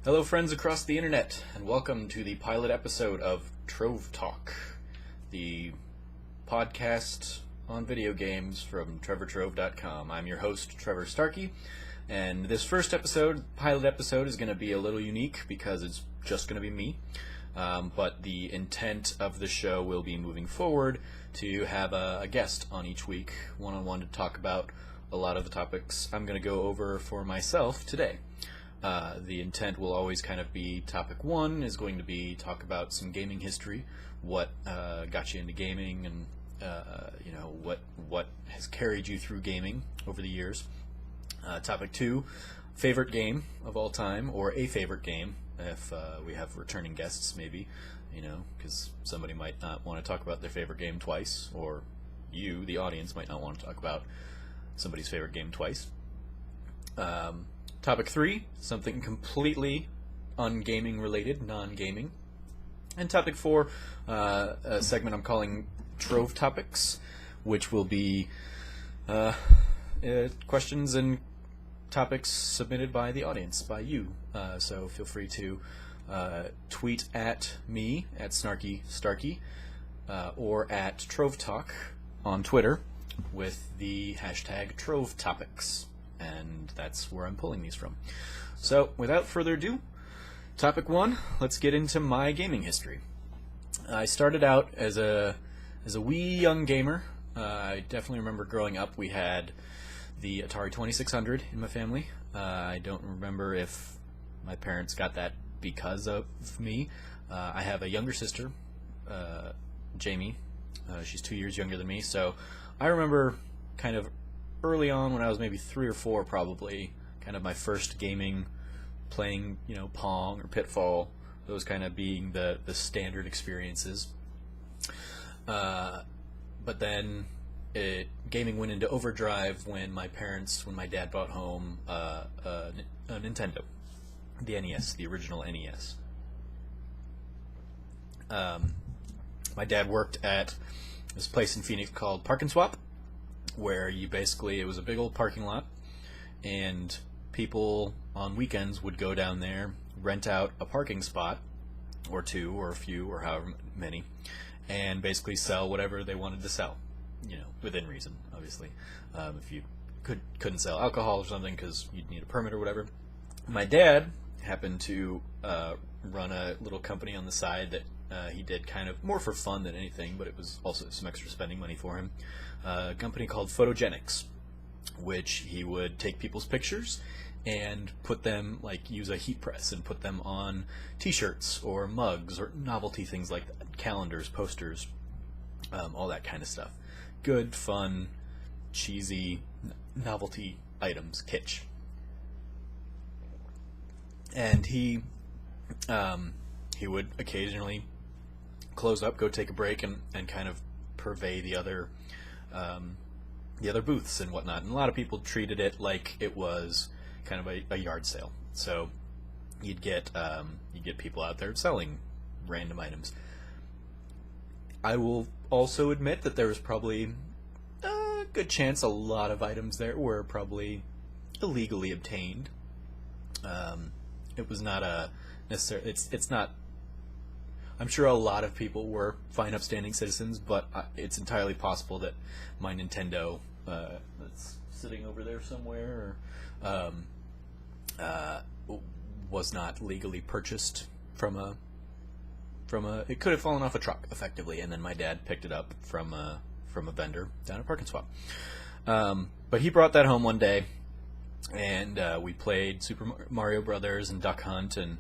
Hello, friends across the internet, and welcome to the pilot episode of Trove Talk, the podcast on video games from TrevorTrove.com. I'm your host, Trevor Starkey, and this first episode, pilot episode, is going to be a little unique because it's just going to be me. But the intent of the show will be moving forward to have a guest on each week, one-on-one, to talk about a lot of the topics I'm going to go over for myself today. The intent will always kind of be topic one is going to be talk about some gaming history, what got you into gaming, and what has carried you through gaming over the years. Topic two, favorite game of all time, or a favorite game if we have returning guests, maybe, because somebody might not want to talk about their favorite game twice, or you, the audience, might not want to talk about somebody's favorite game twice. Topic three, something completely ungaming related, non-gaming. And topic four, a segment I'm calling Trove Topics, which will be questions and topics submitted by the audience, by you. So feel free to tweet at me, at SnarkyStarkey, or at Trove Talk on Twitter with the hashtag Trove Topics. And that's where I'm pulling these from. So, without further ado, topic one, let's get into my gaming history. I started out as a wee young gamer. I definitely remember growing up, we had the Atari 2600 in my family. I don't remember if my parents got that because of me. I have a younger sister, Jamie. She's 2 years younger than me, so I remember kind of early on, when I was maybe 3 or 4, probably, kind of my first gaming, playing, Pong or Pitfall, those kind of being the standard experiences. But then gaming went into overdrive when my dad brought home a Nintendo, the NES, the original NES. My dad worked at this place in Phoenix called Park and Swap, where it was a big old parking lot, and people on weekends would go down there, rent out a parking spot, or two, or a few, or however many, and basically sell whatever they wanted to sell, within reason, obviously. If you couldn't sell alcohol or something because you'd need a permit or whatever. My dad happened to run a little company on the side that he did kind of more for fun than anything, but it was also some extra spending money for him. A company called Photogenics, which he would take people's pictures and put them, use a heat press and put them on t-shirts or mugs or novelty things like that, calendars, posters, all that kind of stuff. Good, fun, cheesy, novelty items, kitsch. And he would occasionally close up, go take a break, and kind of purvey the other booths and whatnot. And a lot of people treated it like it was kind of a yard sale. So you'd get people out there selling random items. I will also admit that there was probably a good chance a lot of items there were probably illegally obtained. It was not it's not. I'm sure a lot of people were fine, upstanding citizens, but it's entirely possible that my Nintendo, that's sitting over there somewhere, was not legally purchased from a. It could have fallen off a truck, effectively, and then my dad picked it up from a vendor down at Park and Swap. But he brought that home one day, and we played Super Mario Brothers and Duck Hunt and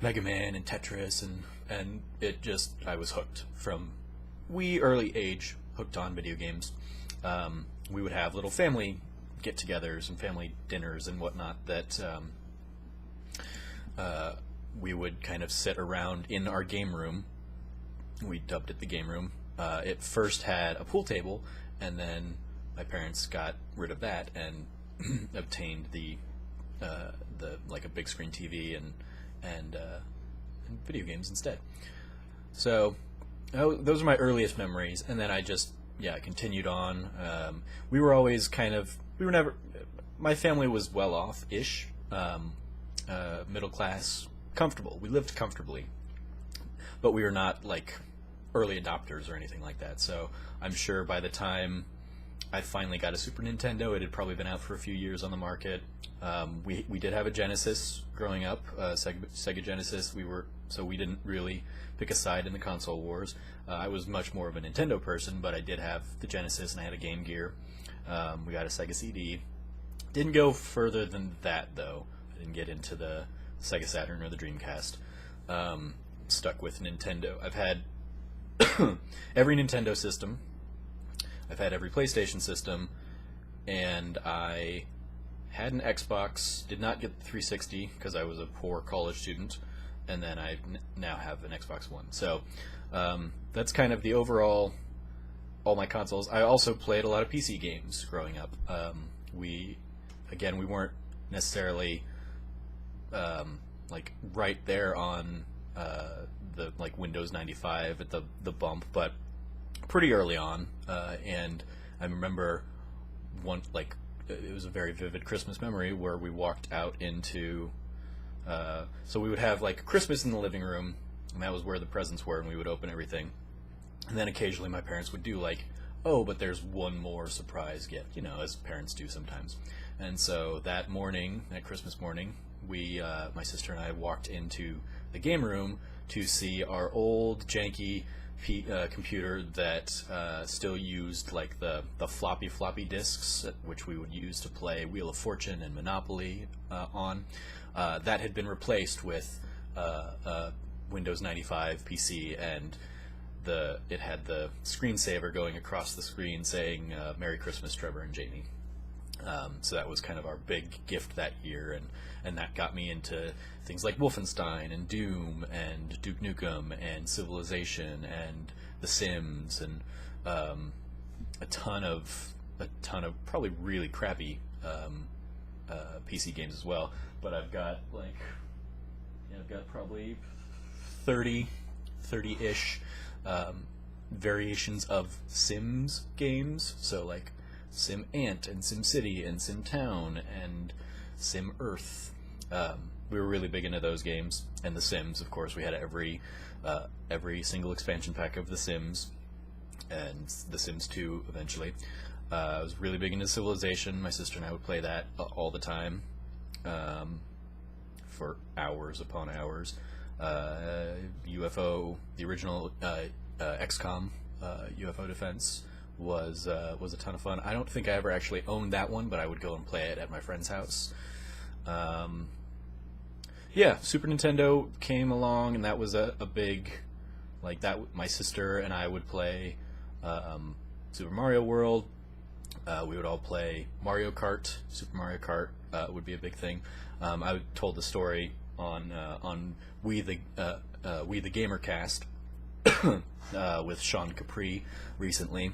Mega Man and Tetris, and I was hooked from early age, hooked on video games. We would have little family get-togethers and family dinners and whatnot that we would kind of sit around in our game room. We dubbed it the game room. It first had a pool table, and then my parents got rid of that and obtained the a big screen TV and video games instead. So those are my earliest memories, and then I continued on. We were always my family was well off-ish. middle class, comfortable. We lived comfortably, but we were not like early adopters or anything like that. So I'm sure by the time I finally got a Super Nintendo, it had probably been out for a few years on the market. We did have a Genesis growing up, Sega Genesis. We didn't really pick a side in the console wars. I was much more of a Nintendo person, but I did have the Genesis and I had a Game Gear. We got a Sega CD. Didn't go further than that though. I didn't get into the Sega Saturn or the Dreamcast. Stuck with Nintendo. I've had every Nintendo system. I've had every PlayStation system, and I had an Xbox, did not get the 360 because I was a poor college student, and then I now have an Xbox One. So that's kind of the overall, all my consoles. I also played a lot of PC games growing up. We weren't necessarily like right there on the like Windows 95 at the bump, but pretty early on, and I remember it was a very vivid Christmas memory where we walked out into so we would have like Christmas in the living room, and that was where the presents were, and we would open everything, and then occasionally my parents would do like, oh, but there's one more surprise gift, as parents do sometimes. And so that morning, that Christmas morning, we my sister and I walked into the game room to see our old janky computer that still used like the floppy disks, which we would use to play Wheel of Fortune and Monopoly on. That had been replaced with Windows 95 PC, and it had the screensaver going across the screen saying Merry Christmas, Trevor and Jamie. So that was kind of our big gift that year, and that got me into things like Wolfenstein and Doom and Duke Nukem and Civilization and The Sims and a ton of probably really crappy PC games as well. But I've got probably 30-ish variations of Sims games. So like Sim Ant and Sim City and Sim Town and Sim Earth. We were really big into those games, and The Sims, of course. We had every single expansion pack of The Sims, and The Sims 2 eventually. I was really big into Civilization. My sister and I would play that all the time, for hours upon hours. UFO, the original XCOM, UFO Defense, was a ton of fun. I don't think I ever actually owned that one, but I would go and play it at my friend's house. Super Nintendo came along, and that was a big, like that. My sister and I would play Super Mario World. We would all play Mario Kart. Super Mario Kart would be a big thing. I told the story on We the Gamercast with Sean Capri recently.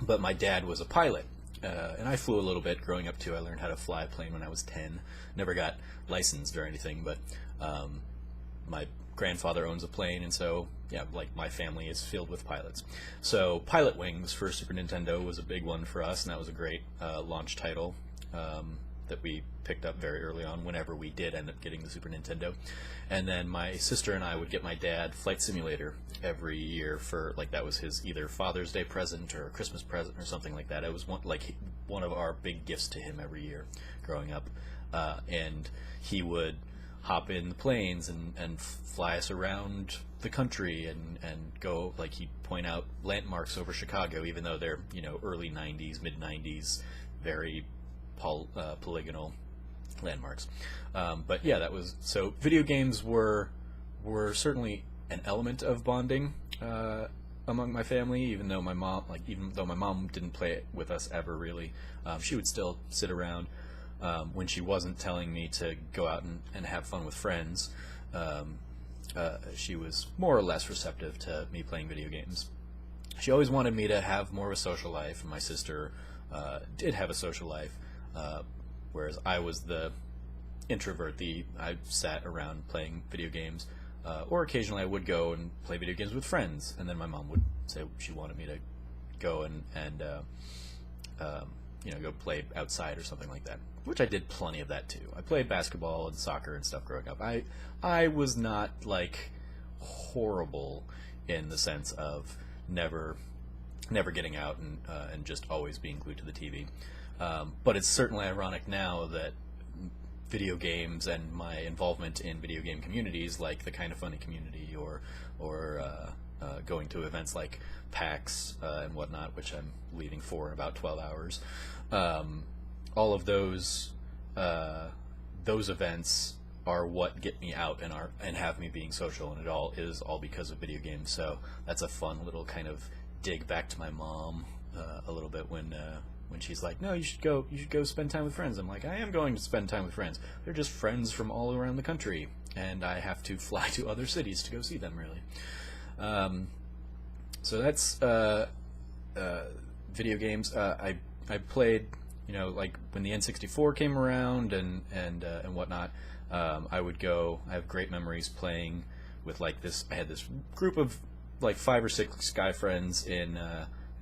But my dad was a pilot, and I flew a little bit growing up too. I learned how to fly a plane when I was 10. Never got licensed or anything, but my grandfather owns a plane, and so my family is filled with pilots. So Pilot Wings for Super Nintendo was a big one for us, and that was a great launch title that we picked up very early on whenever we did end up getting the Super Nintendo. And then my sister and I would get my dad Flight Simulator every year for, like, that was his either Father's Day present or Christmas present or something like that. It was one of our big gifts to him every year growing up. And he would hop in the planes and fly us around the country and go, like, he'd point out landmarks over Chicago, even though they're, early 90s, mid 90s, very polygonal landmarks. But yeah, that was, so video games were certainly an element of bonding among my family, even though my mom didn't play it with us ever really. She would still sit around when she wasn't telling me to go out and have fun with friends. She was more or less receptive to me playing video games. She always wanted me to have more of a social life, and my sister did have a social life, whereas I was the introvert. I sat around playing video games, or occasionally I would go and play video games with friends, and then my mom would say she wanted me to go and go play outside or something like that, which I did plenty of that too. I played basketball and soccer and stuff growing up. I was not like horrible in the sense of never getting out and just always being glued to the TV. But it's certainly ironic now that video games and my involvement in video game communities, like the Kind of Funny community, or going to events like PAX and whatnot, which I'm leaving for in about 12 hours. All of those events are what get me out and have me being social, and it is all because of video games. So that's a fun little kind of dig back to my mom a little bit when she's like, no, you should go spend time with friends. I'm like, I am going to spend time with friends. They're just friends from all around the country, and I have to fly to other cities to go see them, really. So that's video games. I played, like when the N64 came around and whatnot. I have great memories playing with like this. I had this group of like 5 or 6 guy friends in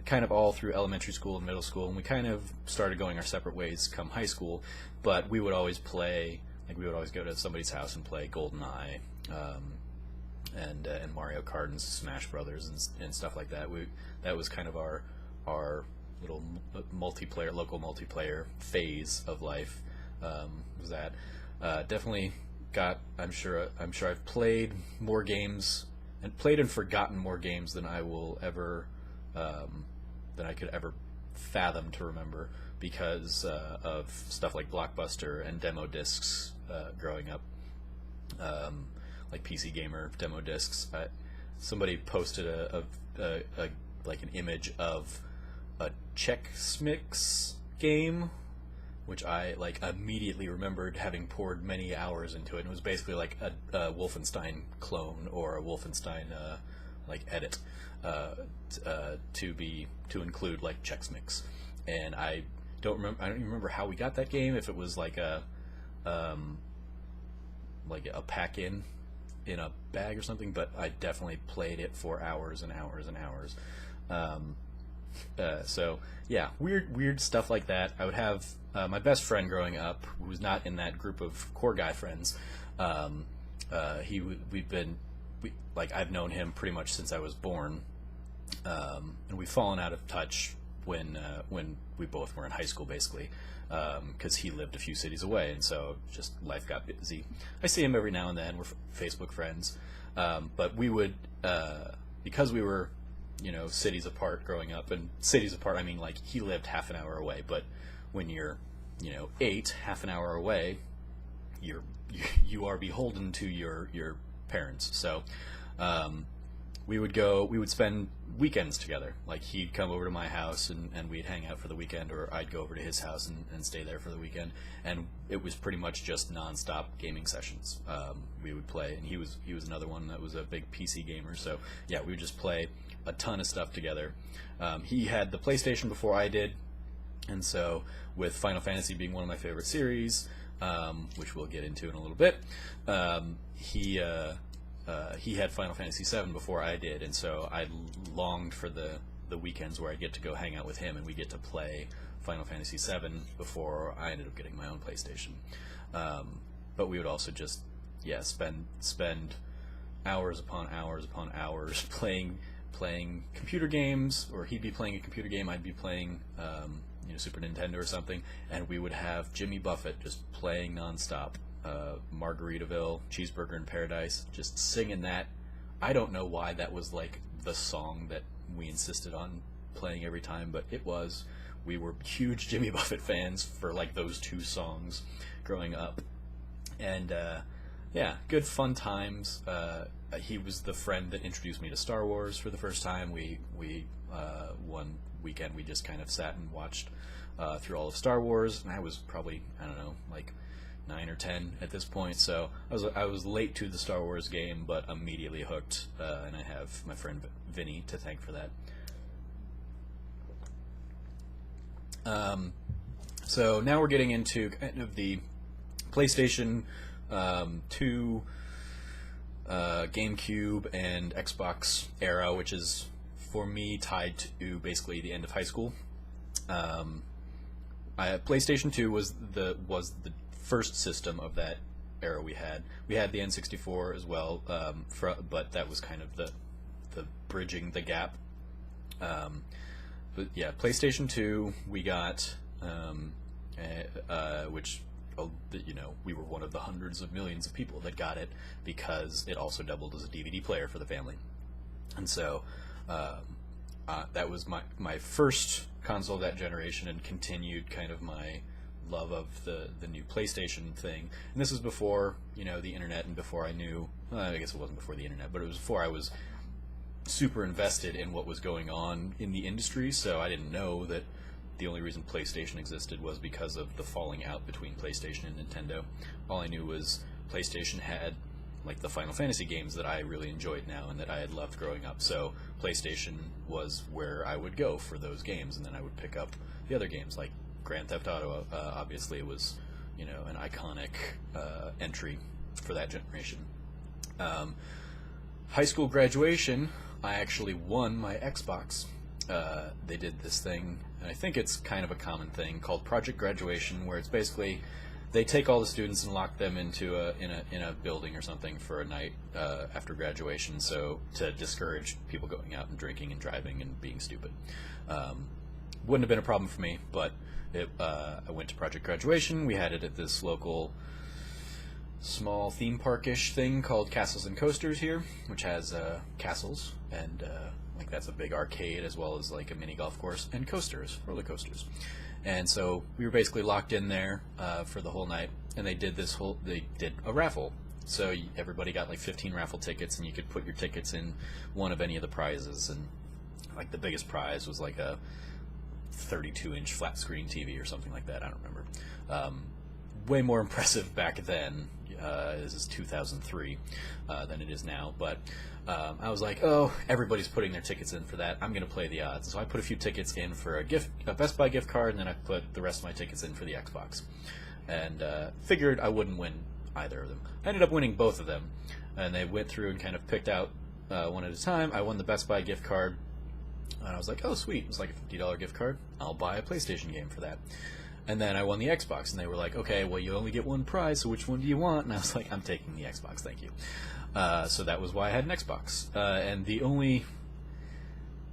kind of all through elementary school and middle school, and we kind of started going our separate ways come high school. But we would always play, like we would always go to somebody's house and play GoldenEye and Mario Kart and Smash Brothers and stuff like that. That was kind of our little local multiplayer phase of life. Was that definitely got? I'm sure I've played more games and played and forgotten more games than I will ever than I could ever fathom to remember because of stuff like Blockbuster and demo discs growing up. Like PC Gamer demo discs. Somebody posted a like an image of a Chex Mix game, which I like immediately remembered having poured many hours into it. And it was basically like a Wolfenstein clone or a Wolfenstein like edit to include like Chex Mix. And I don't even remember how we got that game. If it was like a pack in a bag or something, but I definitely played it for hours and hours and hours. So yeah, weird stuff like that. I would have my best friend growing up, who was not in that group of core guy friends. I've known him pretty much since I was born, and we've fallen out of touch when we both were in high school, basically. Because he lived a few cities away, and so just life got busy. I see him every now and then. We're Facebook friends, but we would, because we were, cities apart growing up, and cities apart, I mean, like, he lived half an hour away, but when you're, 8, half an hour away, you are beholden to your parents. So, we would spend weekends together. Like, he'd come over to my house and we'd hang out for the weekend, or I'd go over to his house and stay there for the weekend. And it was pretty much just nonstop gaming sessions. We would play, and he was another one that was a big PC gamer. So yeah, we would just play a ton of stuff together. He had the PlayStation before I did, and so with Final Fantasy being one of my favorite series, which we'll get into in a little bit, he had Final Fantasy VII before I did, and so I longed for the weekends where I get to go hang out with him and we get to play Final Fantasy VII before I ended up getting my own PlayStation. But we would also just spend hours upon hours upon hours playing computer games, or he'd be playing a computer game, I'd be playing Super Nintendo or something, and we would have Jimmy Buffett just playing nonstop. Margaritaville, Cheeseburger in Paradise, just singing that. I don't know why that was like the song that we insisted on playing every time, but it was. We were huge Jimmy Buffett fans for like those 2 songs growing up, and yeah, good fun times. He was the friend that introduced me to Star Wars for the first time. We one weekend we just kind of sat and watched through all of Star Wars, and I was probably, I don't know, like 9 or 10 at this point, so I was late to the Star Wars game, but immediately hooked, and I have my friend Vinny to thank for that. So now we're getting into kind of the PlayStation 2, GameCube, and Xbox era, which is, for me, tied to basically the end of high school. PlayStation 2 was the first system of that era we had. We had the N64 as well, but that was kind of the bridging the gap. But yeah, PlayStation 2 we got, which we were one of the hundreds of millions of people that got it because it also doubled as a DVD player for the family, and so that was my first console of that generation, and continued kind of my love of the new PlayStation thing. And this was before the internet, and before I knew. I guess it wasn't before the internet, but it was before I was super invested in what was going on in the industry. So I didn't know that the only reason PlayStation existed was because of the falling out between PlayStation and Nintendo. All I knew was PlayStation had like the Final Fantasy games that I really enjoyed now and that I had loved growing up. So PlayStation was where I would go for those games, and then I would pick up the other games like Grand Theft Auto. Obviously, it was an iconic entry for that generation. High school graduation, I actually won my Xbox. They did this thing, and I think it's kind of a common thing, called Project Graduation, where it's basically they take all the students and lock them into in a building or something for a night after graduation, so to discourage people going out and drinking and driving and being stupid. Wouldn't have been a problem for me, but I went to Project Graduation. We had it at this local small theme park-ish thing called Castles and Coasters here, which has castles, and like that's a big arcade as well as like a mini golf course and coasters, roller coasters. And so we were basically locked in there for the whole night, and they did a raffle. So everybody got like 15 raffle tickets, and you could put your tickets in one of any of the prizes, and like the biggest prize was like a 32-inch flat screen TV or something like that. I don't remember. Way more impressive back then. This is 2003 than it is now, but I was like, oh, everybody's putting their tickets in for that. I'm going to play the odds. So I put a few tickets in for a Best Buy gift card, and then I put the rest of my tickets in for the Xbox, and figured I wouldn't win either of them. I ended up winning both of them, and they went through and kind of picked out one at a time. I won the Best Buy gift card, and I was like, oh, sweet. It was like a $50 gift card. I'll buy a PlayStation game for that. And then I won the Xbox, and they were like, okay, well, you only get one prize, so which one do you want? And I was like, I'm taking the Xbox, thank you. So that was why I had an Xbox. And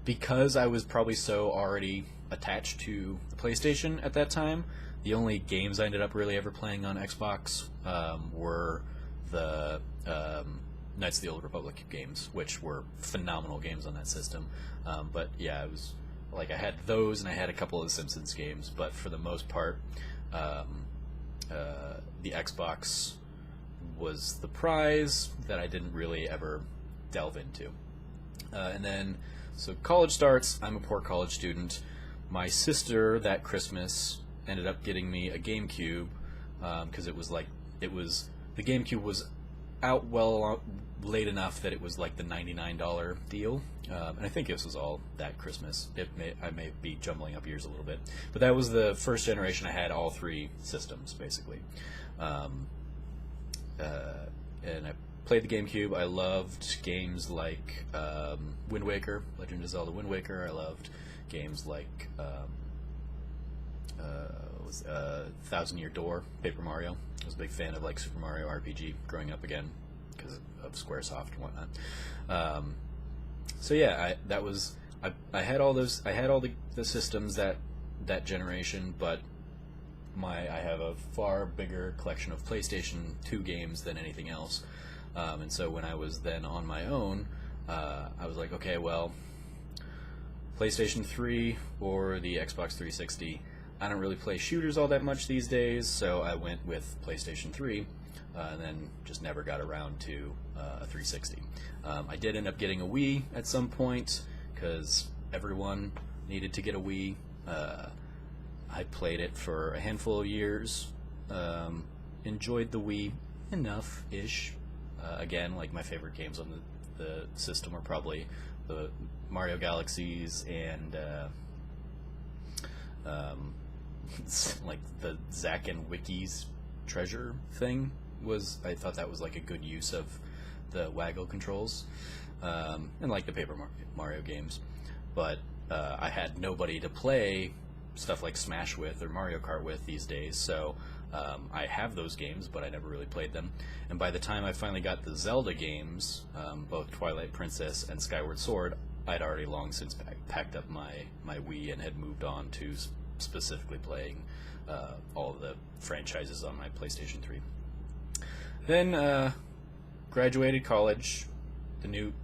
because I was probably so already attached to the PlayStation at that time, the only games I ended up really ever playing on Xbox were the Knights of the Old Republic games, which were phenomenal games on that system. But yeah, it was like I had those, and I had a couple of the Simpsons games, but for the most part, the Xbox was the prize that I didn't really ever delve into. And then, so college starts. I'm a poor college student. My sister that Christmas ended up getting me a GameCube because the GameCube was out late enough that it was like the $99 deal, and I think this was all that Christmas. I may be jumbling up years a little bit, but that was the first generation I had all three systems basically. And I played the GameCube. I loved games like Wind Waker, Legend of Zelda Wind Waker. I loved games like Thousand Year Door, Paper Mario. I was a big fan of like Super Mario RPG growing up again because of SquareSoft and whatnot. So yeah, I had all those. I had all the systems that generation, but I have a far bigger collection of PlayStation 2 games than anything else. And so when I was then on my own, I was like, okay, well, PlayStation 3 or the Xbox 360. I don't really play shooters all that much these days, so I went with PlayStation 3, and then just never got around to a 360. I did end up getting a Wii at some point, because everyone needed to get a Wii. I played it for a handful of years, enjoyed the Wii enough-ish. Again, like my favorite games on the system are probably the Mario Galaxies and like the Zack and Wiki's treasure thing I thought that was like a good use of the waggle controls, and like the Paper Mario games. But I had nobody to play stuff like Smash with or Mario Kart with these days, so I have those games, but I never really played them. And by the time I finally got the Zelda games, both Twilight Princess and Skyward Sword, I'd already long since packed up my Wii and had moved on to specifically playing all of the franchises on my PlayStation 3. Then graduated college,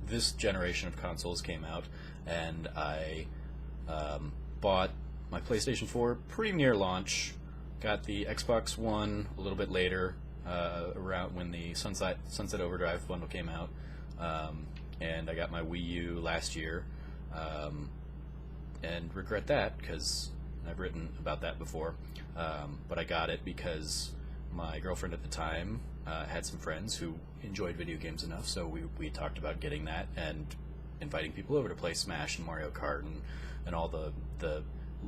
this generation of consoles came out, and I bought my PlayStation 4 pretty near launch. Got the Xbox One a little bit later, around when the Sunset Overdrive bundle came out, and I got my Wii U last year, and regret that because I've written about that before, but I got it because my girlfriend at the time had some friends who enjoyed video games enough, so we talked about getting that and inviting people over to play Smash and Mario Kart and all the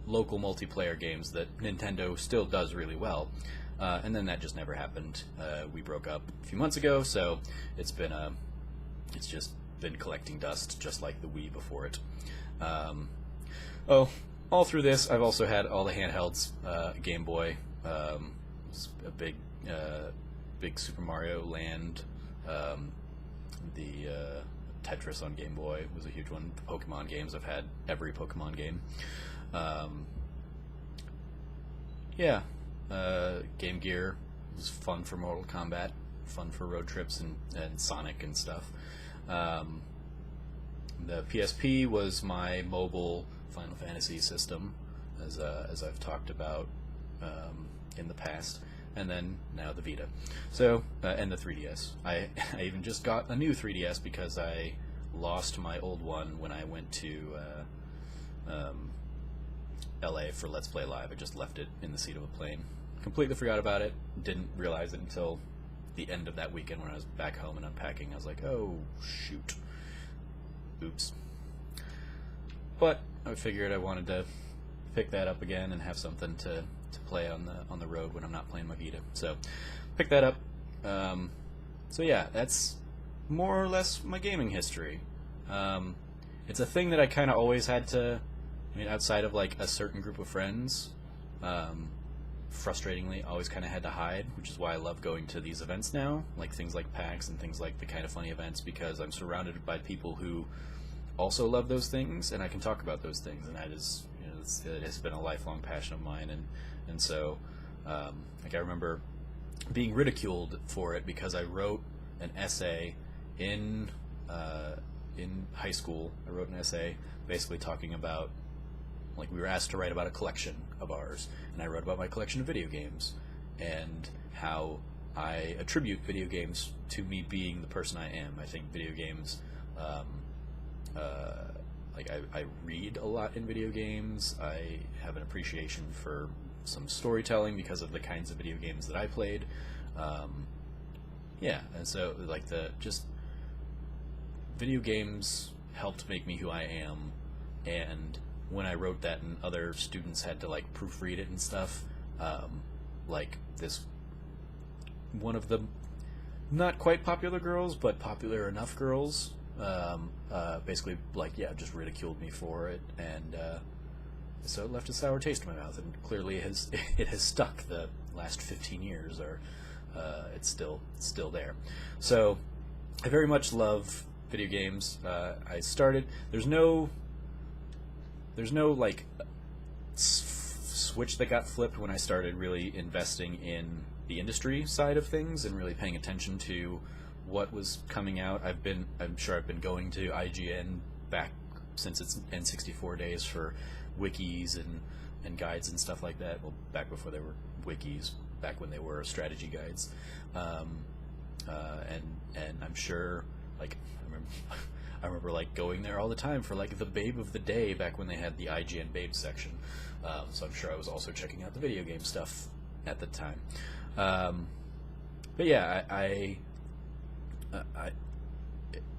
local multiplayer games that Nintendo still does really well. And then that just never happened. We broke up a few months ago, so it's just been collecting dust, just like the Wii before it. All through this, I've also had all the handhelds. Game Boy, was a big Super Mario Land. The Tetris on Game Boy was a huge one. The Pokemon games, I've had every Pokemon game. Game Gear was fun for Mortal Kombat, fun for road trips and Sonic and stuff. The PSP was my mobile Final Fantasy system, as I've talked about in the past, and then now the Vita. So and the 3DS. I even just got a new 3DS because I lost my old one when I went to LA for Let's Play Live. I just left it in the seat of a plane. Completely forgot about it. Didn't realize it until the end of that weekend when I was back home and unpacking. I was like, oh, shoot. Oops. But I figured I wanted to pick that up again and have something to play on the road when I'm not playing my Vita. So, pick that up. So yeah, that's more or less my gaming history. It's a thing that I kind of always had to, outside of like a certain group of friends, frustratingly, always kind of had to hide, which is why I love going to these events now, like things like PAX and things like the Kind of Funny events, because I'm surrounded by people who also love those things, and I can talk about those things, and that is, it has been a lifelong passion of mine, and so, like I remember being ridiculed for it because I wrote an essay in high school. I wrote an essay basically talking about, like, we were asked to write about a collection of ours, and I wrote about my collection of video games and how I attribute video games to me being the person I am. I think video games, I read a lot in video games. I have an appreciation for some storytelling because of the kinds of video games that I played. And so like video games helped make me who I am, and when I wrote that and other students had to like proofread it and stuff, like this one of the not quite popular girls but popular enough girls basically just ridiculed me for it, and so it left a sour taste in my mouth, and clearly it has stuck the last 15 years, or it's still there. So I very much love video games. I started, there's no like switch that got flipped when I started really investing in the industry side of things and really paying attention to what was coming out. I'm sure I've been going to IGN back since its N64 days for wikis and guides and stuff like that. Well, back before they were wikis, back when they were strategy guides. And I'm sure, like, I remember like going there all the time for like the Babe of the Day back when they had the IGN Babe section. So I'm sure I was also checking out the video game stuff at the time. But yeah, I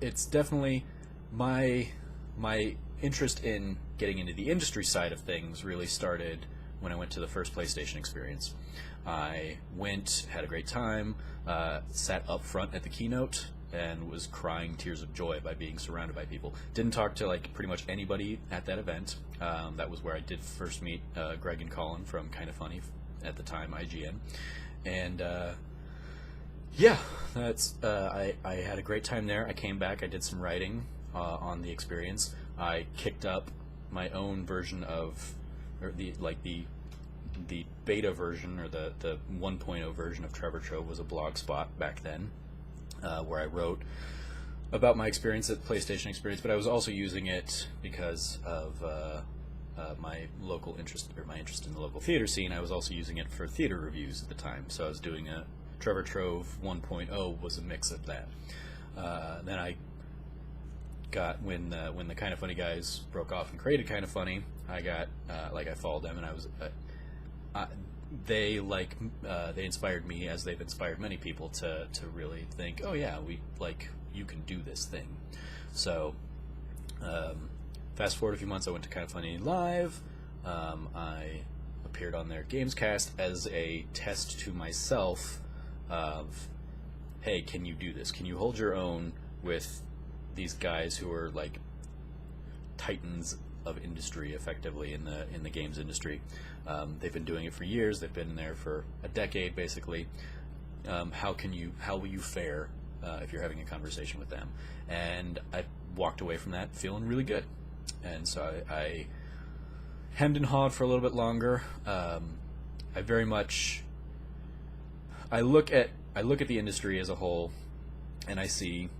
it's definitely my interest in getting into the industry side of things really started when I went to the first PlayStation experience. I went, had a great time, sat up front at the keynote, and was crying tears of joy by being surrounded by people. Didn't talk to like pretty much anybody at that event. That was where I did first meet Greg and Colin from Kinda Funny, at the time IGN, and yeah, that's I had a great time there. I came back, I did some writing on the experience. I kicked up my own version of, or the beta version, or the 1.0 version of Trevor Trove was a blog spot back then, where I wrote about my experience at PlayStation Experience, but I was also using it because of my local interest, or my interest in the local theater scene. I was also using it for theater reviews at the time, so I was doing a Trevor Trove 1.0 was a mix of that. Then I got, when the Kinda Funny guys broke off and created Kinda Funny, I got I followed them, and I was they inspired me, as they've inspired many people to really think, oh yeah, you can do this thing. So fast forward a few months, I went to Kinda Funny Live. I appeared on their Gamescast as a test to myself of, hey, can you do this? Can you hold your own with these guys who are like titans of industry, effectively, in the games industry? They've been doing it for years. They've been there for a decade, basically. How will you fare if you're having a conversation with them? And I walked away from that feeling really good. And so I hemmed and hawed for a little bit longer. I look at the industry as a whole, and I see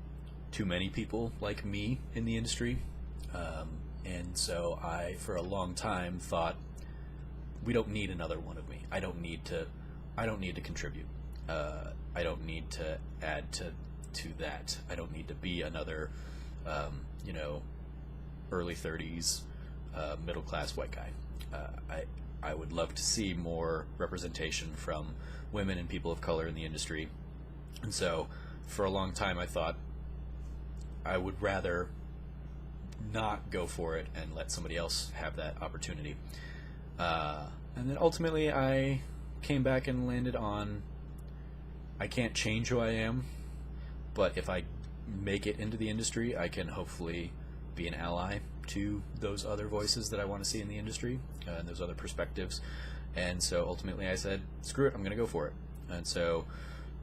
too many people like me in the industry, and so I, for a long time, thought, we don't need another one of me. I don't need to contribute. I don't need to add to that. I don't need to be another, early 30s, middle class white guy. I would love to see more representation from women and people of color in the industry. And so for a long time I thought I would rather not go for it and let somebody else have that opportunity. And then ultimately I came back and landed on, I can't change who I am, but if I make it into the industry, I can hopefully be an ally to those other voices that I want to see in the industry, and those other perspectives. And so ultimately I said, screw it, I'm going to go for it. And so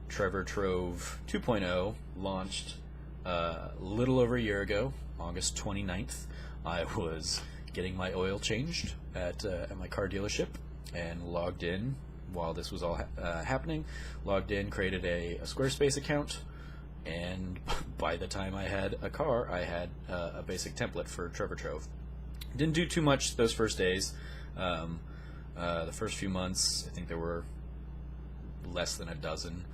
Trevor Trove 2.0 launched a little over a year ago, August 29th. I was getting my oil changed at my car dealership, and logged in while this was all happening. Logged in, created a Squarespace account, and by the time I had a car, I had a basic template for Trevor Trove. Didn't do too much those first days. The first few months, I think there were less than a dozen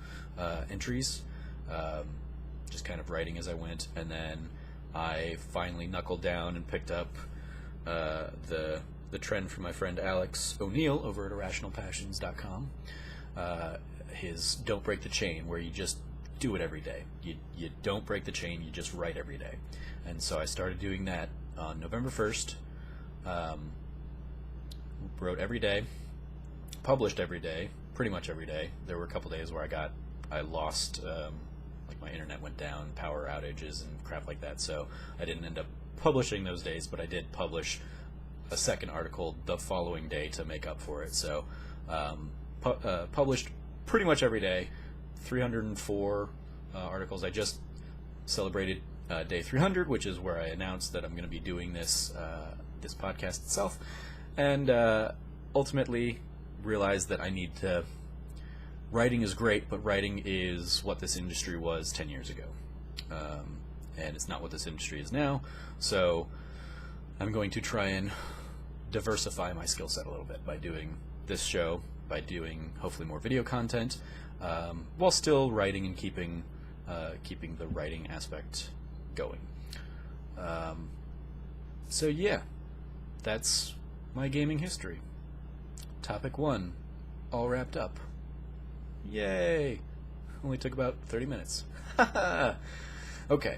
entries, just kind of writing as I went, and then I finally knuckled down and picked up the trend from my friend Alex O'Neill over at irrationalpassions.com, his Don't Break the Chain, where you just do it every day. You don't break the chain, you just write every day. And so I started doing that on November 1st. Wrote every day, published every day, pretty much every day. There were a couple days where I lost, like my internet went down, power outages and crap like that, so I didn't end up publishing those days, but I did publish a second article the following day to make up for it. So published pretty much every day, 304 articles. I just celebrated day 300, which is where I announced that I'm going to be doing this podcast itself, and ultimately realized that I need to. Writing is great, but writing is what this industry was 10 years ago, and it's not what this industry is now. So I'm going to try and diversify my skill set a little bit by doing this show, by doing hopefully more video content, while still writing and keeping the writing aspect going. So yeah, that's my gaming history. Topic 1, all wrapped up. Yay! Only took about 30 minutes. Okay.